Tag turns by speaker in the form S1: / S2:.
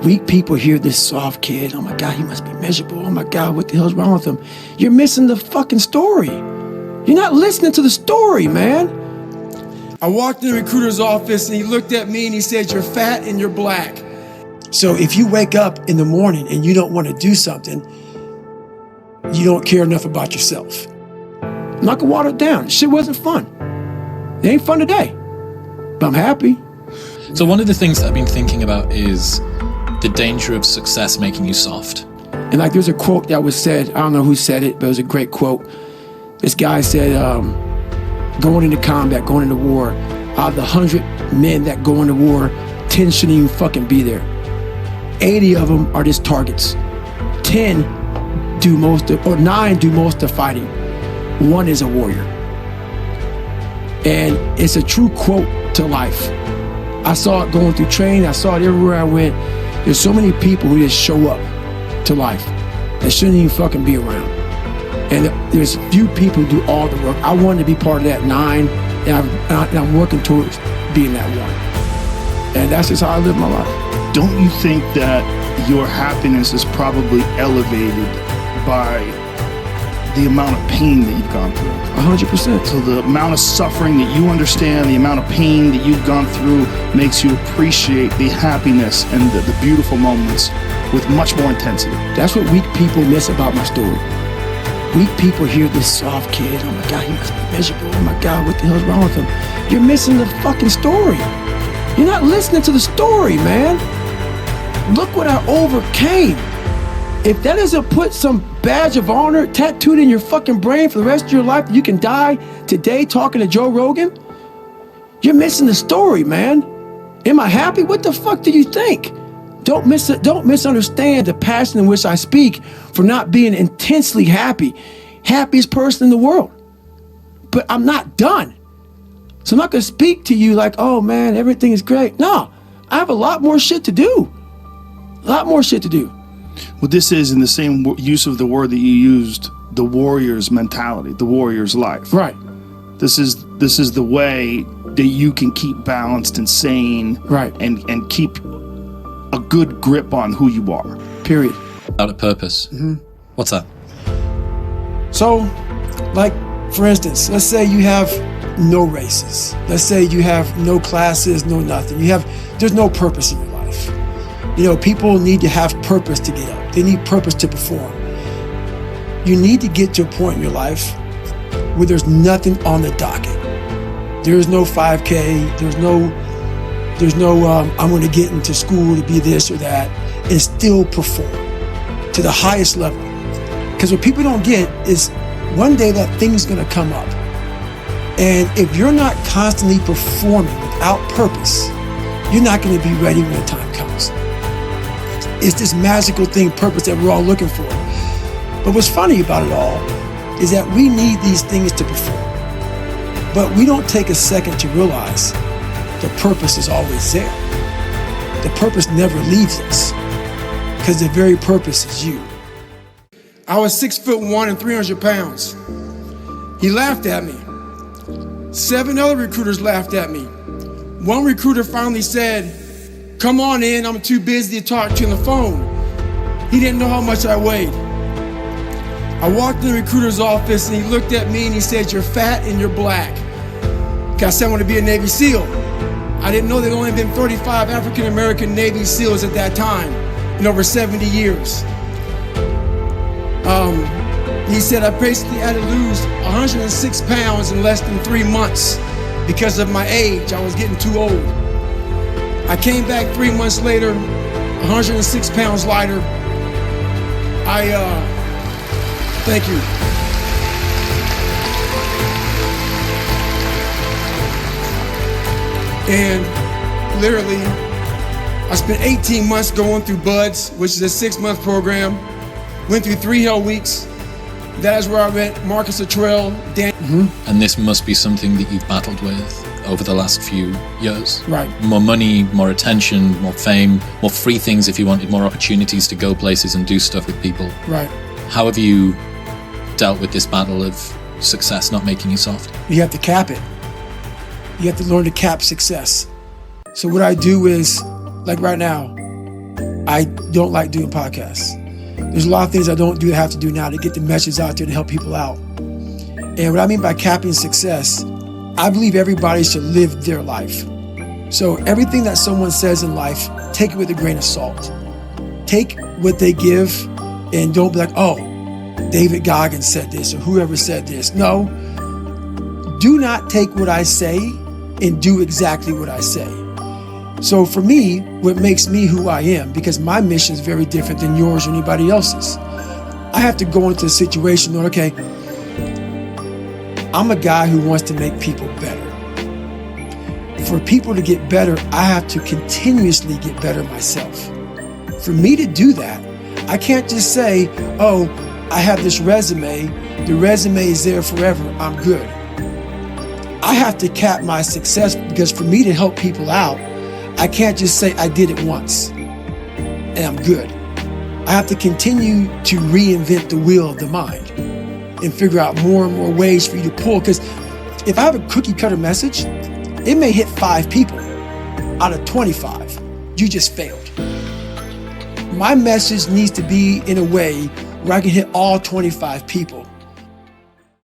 S1: weak people hear this soft kid, oh my God, he must be miserable. Oh my God, what the hell's wrong with him? You're missing the fucking story. You're not listening to the story, man. I walked in the recruiter's office and he looked at me and he said, you're fat and you're black. So if you wake up in the morning and you don't want to do something, you don't care enough about yourself. I'm not gonna water it down. Shit wasn't fun. It ain't fun today, but I'm happy.
S2: So one of the things that I've been thinking about is the danger of success making you soft.
S1: And like there's a quote that was said, I don't know who said it, but it was a great quote. This guy said, going into combat, going into war, out of the 100 men that go into war, 10 shouldn't even fucking be there. 80 of them are just targets. 10 do most of, or 9 do most of fighting. 1 is a warrior. And it's a true quote to life. I saw it going through training. I saw it everywhere I went. There's so many people who just show up to life that shouldn't even fucking be around. And there's few people who do all the work. I wanted to be part of that 9, and I'm working towards being that 1. And that's just how I live my life.
S3: Don't you think that your happiness is probably elevated by the amount of pain that you've gone through?
S1: 100%.
S3: So the amount of suffering that you understand, the amount of pain that you've gone through makes you appreciate the happiness and the beautiful moments with much more intensity.
S1: That's what weak people miss about my story. Weak people hear this soft kid, oh my God, he must be miserable. Oh my God, what the hell's wrong with him? You're missing the fucking story. You're not listening to the story, man. Look what I overcame. If that doesn't put some badge of honor tattooed in your fucking brain for the rest of your life, you can die today talking to Joe Rogan, you're missing the story, man. Am I happy? What the fuck do you think? Don't misunderstand the passion in which I speak for not being intensely happy. Happiest person in the world. But I'm not done. So I'm not gonna speak to you like, oh man, everything is great. No, I have a lot more shit to do. A lot more shit to do.
S3: Well, this is in the same use of the word that you used, the warrior's mentality, the warrior's life.
S1: Right.
S3: This is the way that you can keep balanced and sane.
S1: Right.
S3: And keep a good grip on who you are.
S1: Period.
S2: Out of purpose.
S1: Mm-hmm.
S2: What's that?
S1: So, like, for instance, let's say you have no races. Let's say you have no classes, no nothing. There's no purpose in your life. You know, people need to have purpose to get up. They need purpose to perform. You need to get to a point in your life where there's nothing on the docket. There's no 5K, there's no I'm gonna get into school to be this or that, and still perform to the highest level. Because what people don't get is one day that thing's gonna come up. And if you're not constantly performing without purpose, you're not gonna be ready when the time comes. It's this magical thing, purpose, that we're all looking for. But what's funny about it all is that we need these things to perform. But we don't take a second to realize the purpose is always there. The purpose never leaves us, because the very purpose is you. I was 6'1" and 300 pounds. He laughed at me. 7 other recruiters laughed at me. One recruiter finally said, come on in, I'm too busy to talk to you on the phone. He didn't know how much I weighed. I walked in the recruiter's office and he looked at me and he said, you're fat and you're black. I said I want to be a Navy SEAL. I didn't know there'd only been 35 African-American Navy SEALs at that time in over 70 years. He said I basically had to lose 106 pounds in less than 3 months because of my age. I was getting too old. I came back 3 months later, 106 pounds lighter. Thank you. And literally, I spent 18 months going through BUDS, which is a 6-month program. Went through 3 hell weeks. That is where I met Marcus Luttrell, Dan. Mm-hmm.
S2: And this must be something that you've battled with over the last few years.
S1: Right.
S2: More money, more attention, more fame, more free things if you wanted, more opportunities to go places and do stuff with people.
S1: Right.
S2: How have you dealt with this battle of success not making you soft?
S1: You have to cap it. You have to learn to cap success. So what I do is, like right now, I don't like doing podcasts. There's a lot of things I don't do that I have to do now to get the message out there to help people out. And what I mean by capping success, I believe everybody should live their life. So everything that someone says in life, take it with a grain of salt. Take what they give and don't be like, oh, David Goggins said this or whoever said this. No, do not take what I say and do exactly what I say. So for me, what makes me who I am, because my mission is very different than yours or anybody else's. I have to go into a situation knowing, okay, I'm a guy who wants to make people better. For people to get better, I have to continuously get better myself. For me to do that, I can't just say, oh, I have this resume. The resume is there forever. I'm good. I have to cap my success, because for me to help people out, I can't just say I did it once and I'm good. I have to continue to reinvent the wheel of the mind and figure out more and more ways for you to pull. Because if I have a cookie cutter message, it may hit 5 people out of 25. You just failed. My message needs to be in a way where I can hit all 25 people.